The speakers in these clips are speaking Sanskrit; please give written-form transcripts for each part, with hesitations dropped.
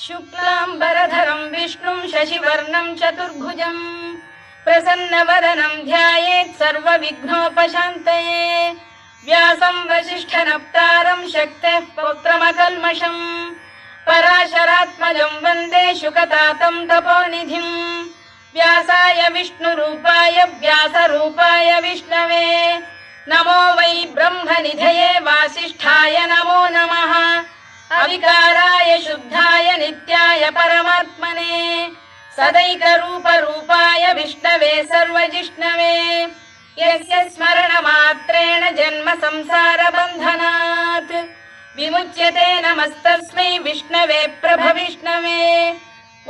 शुक्लाम्बरधरं विष्णुं शशिवर्णं चतुर्भुजं प्रसन्नवदनं ध्यायेत् सर्वविघ्नोपशान्तये। व्यासं वसिष्ठनप्तारं शक्तेः पौत्रमकल्मषम् पराशरात्मजं वन्दे शुकतातं तपोनिधिं। व्यासाय विष्णुरूपाय व्यासरूपाय विष्णवे नमो वै ब्रह्मनिधये वासिष्ठाय नमो नमः। अविकाराय शुद्धाय नित्याय परमात्मने सदैकरूपरूपाय विष्णवे सर्वजिष्णवे यस्य स्मरणमात्रेण जन्म संसारबन्धनात् विमुच्यते नमस्तस्मै विष्णवे प्रभविष्णवे।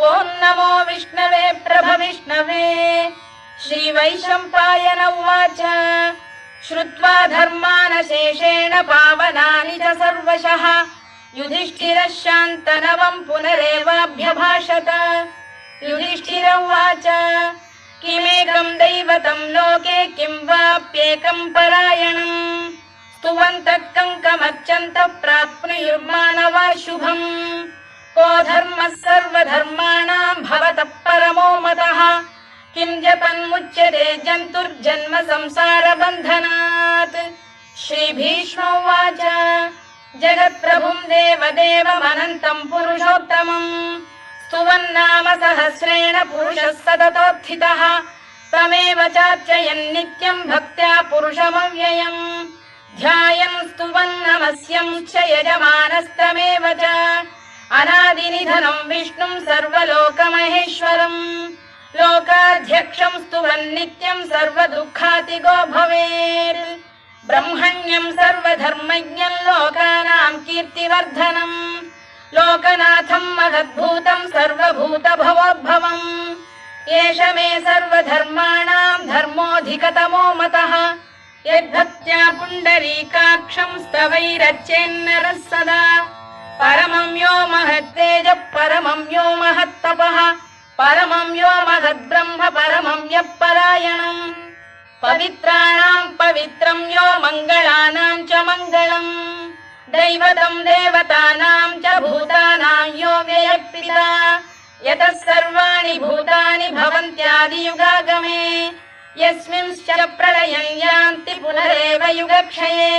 ॐ नमो विष्णवे प्रभविष्णवे। श्रीवैशम्पायन उवाच श्रुत्वा धर्मानशेषेण पावनानि च सर्वशः युधिष्ठिरः शान्तनवं पुनरेवाभ्यभाषत। युधिष्ठिर उवाच किमेकं दैवतं लोके किं वाप्येकं परायणम् स्तुवन्तः कङ्कमर्चन्तः प्राप्नुयुर्मानवा शुभम्। को धर्मः सर्वधर्माणां भवतः परमो मतः किं जपन्मुच्यते जन्तुर्जन्म संसारबन्धनात्। श्रीभीष्म उवाच जगत्प्रभुं देवदेवमनन्तं पुरुषोत्तमम् स्तुवन्नाम सहस्रेण पुरुषः सततोत्थितः तमेव चार्चयन् नित्यं भक्त्या पुरुषमव्ययम् ध्यायन् स्तुवन् नमस्यं च यजमानस्तमेव च अनादिनिधनं विष्णुं सर्वलोकमहेश्वरम् लोकाध्यक्षं स्तुवन् नित्यं सर्वदुःखातिगो भवेत्। ब्रह्मण्यं सर्वधर्मज्ञं लोकानां कीर्तिवर्धनम् लोकनाथं महद्भूतं सर्वभूतभवोद्भवम् एष मे सर्वधर्माणां धर्मोऽधिकतमो मतः यद्भक्त्या पुण्डरीकाक्षं स्तवैरच्चेन्नरः सदा परमं यो महत्तेजः परमं यो महत्तपः परमं यो महद्ब्रह्म परमं यः परायणम् पवित्राणां पवित्रं यो मङ्गलानां च मङ्गलम् दैवतं देवतानां च भूतानां यो व्ययः यतः सर्वाणि भूतानि भवन्त्यादियुगागमे यस्मिंश्च प्रलयं यान्ति पुनरेव युगक्षये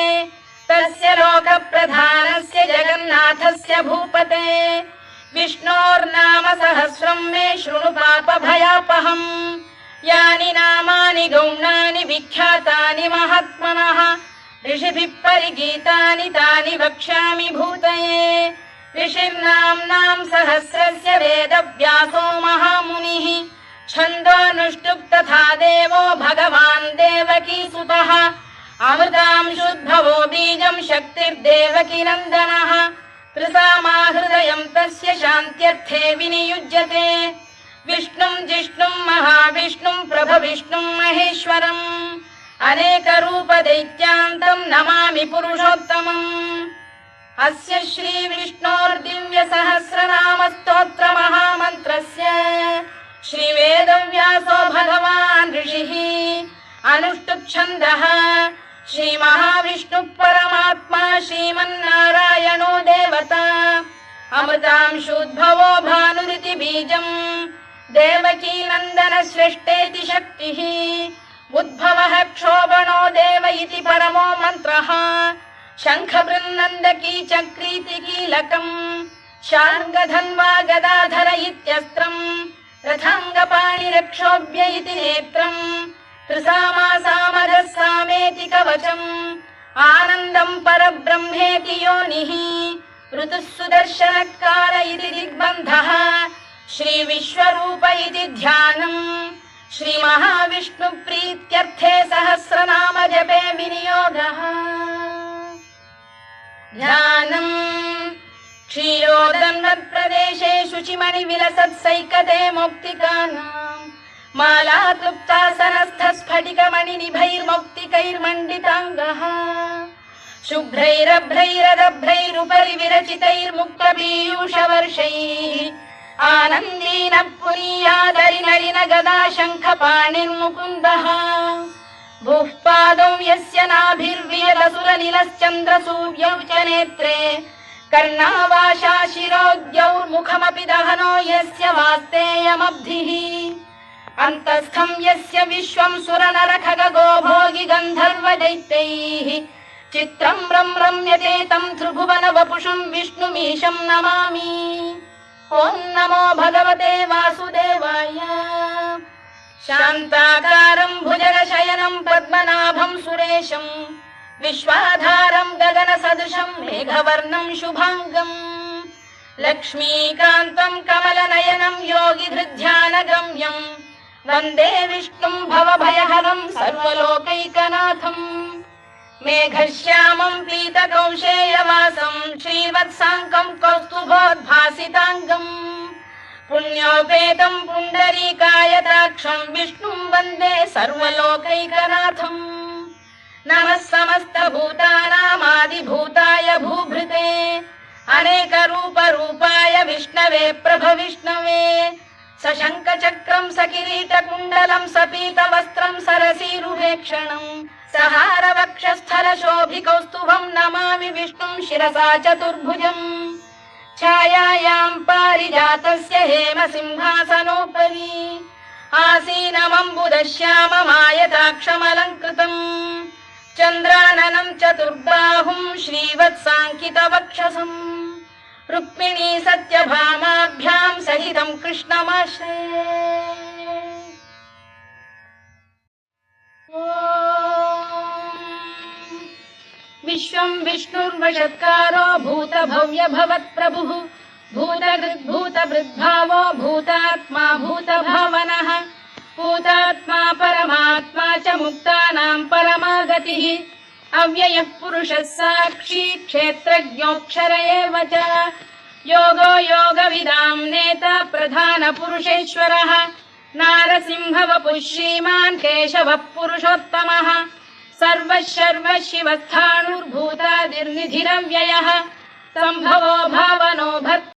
तस्य लोकप्रधानस्य जगन्नाथस्य भूपते विष्णोर्नाम सहस्रं मे शृणु पापभयापहम् यानि नामानि गौणानि विख्यातानि महात्मनः ऋषिभिः परिगीतानि तानि वक्ष्यामि भूतये। ऋषिर्नाम्नां सहस्रस्य वेदव्यासो महामुनिः छन्दोऽनुष्टुप् तथा देवो भगवान् देवकीसुतः अमृतांशुद्भवो बीजं शक्तिर्देवकीनन्दनः त्रिसामाहृदयं तस्य शान्त्यर्थे विनियुज्यते विष्णुं जिष्णुं महाविष्णुं प्रभविष्णुं महेश्वरम् अनेकरूपदैत्यान्तं नमामि पुरुषोत्तमम्। अस्य श्रीविष्णोर्दिव्यसहस्रनामस्तोत्रमहामन्त्रस्य श्रीवेदव्यासो भगवान् ऋषिः अनुष्टुप्छन्दः श्रीमहाविष्णुः परमात्मा श्रीमन्नारायणो देवता अमृतांशोद्भवो भानुरिति बीजम् देवकीनन्दन श्रेष्ठेति शक्तिः उद्भवः क्षोभणो देव इति परमो मन्त्रः शङ्खबृन्नन्दकी चक्रीति कीलकम् शार्ङ्गधन्वा गदाधर इत्यस्त्रम् रथाङ्गपाणिरक्षोभ्य इति नेत्रम् त्रिसामासामरः सामेति कवचम् आनन्दं परब्रह्मेति योनिः ऋतुः सुदर्शनकार इति दिग्बन्धः श्रीविश्वरूप इति ध्यानम् श्रीमहाविष्णुप्रीत्यर्थे सहस्रनाम जपे विनियोगः। ध्यानम् क्षीरोदन्वत्प्रदेशे शुचिमणिविलसत्सैकते मौक्तिकानाम् मालाक्लुप्तासनस्थस्फटिकमणिनिभैर्मौक्तिकैर्मण्डिताङ्गः शुभ्रैरभ्रैरदभ्रैरुपरि विरचितैर्मुक्तपीयूषवर्षैः आनन्दीनः पुरीयादरिनलिन गदा शङ्खपाणिर्मुकुन्दः भूः पादौ यस्य नाभिर्वियदसुरनिलश्चन्द्रसूर्यौ च नेत्रे कर्णावाशा शिरोद्यौर्मुखमपि दहनो यस्य वास्तेयमब्धिः अन्तस्थं यस्य विश्वं सुरनरखगो भोगि गन्धर्व दैत्यैः चित्रं रम्यते तं त्रिभुवन वपुषं विष्णुमीशं नमामि। ॐ नमो भगवते वासुदेवाय। शान्ताकारं भुजगशयनं पद्मनाभं सुरेशं विश्वाधारं गगनसदृशं मेघवर्णं शुभाङ्गं लक्ष्मीकान्तं कमलनयनं योगिधृध्यानगम्यं वन्दे विष्णुं भवभयहरं सर्वलोकैकनाथम्। मेघश्यामं पीतकौशेयवासं श्रीवत्साङ्कं कौस्तुभोद्भासिताङ्गम् पुण्योपेतं पुण्डरीकायताक्षं विष्णुं वन्दे सर्वलोकैकनाथम्। नमः समस्तभूतानामादिभूताय भूभृते अनेकरूपरूपाय विष्णवे प्रभविष्णवे सशङ्खचक्रं सकिरीटकुण्डलं सपीतवस्त्रं सरसीरुभेक्षणं सहारवक्षस्थलशोभिकौस्तुभं नमामि विष्णुं शिरसा चतुर्भुजम्। छायायां पारिजातस्य हेमसिंहासनोपरि आसीनमम्बुदश्याममायताक्षमलङ्कृतम् चन्द्राननं चतुर्बाहुं श्रीवत्साङ्कितवक्षसम् रुक्मिणी सत्यभामाभ्यां सहितं कृष्णमाश्रये। विश्वं विष्णुर्वशत्कारो भूतभव्य भवत्प्रभुः भूतभृद्भावो भूतात्मा भूतभावनः भूतात्मा परमात्मा च मुक्तानां परमागतिः अव्ययः पुरुषः साक्षी क्षेत्रज्ञोऽक्षर एव च योगो योगविदां नेता प्रधानपुरुषेश्वरः नारसिंहवपुः श्रीमान् केशवः पुरुषोत्तमः सर्वशर्व शिवस्थाणुर्भूतादिर्निधिरव्ययः सम्भवो भावनो भर्ता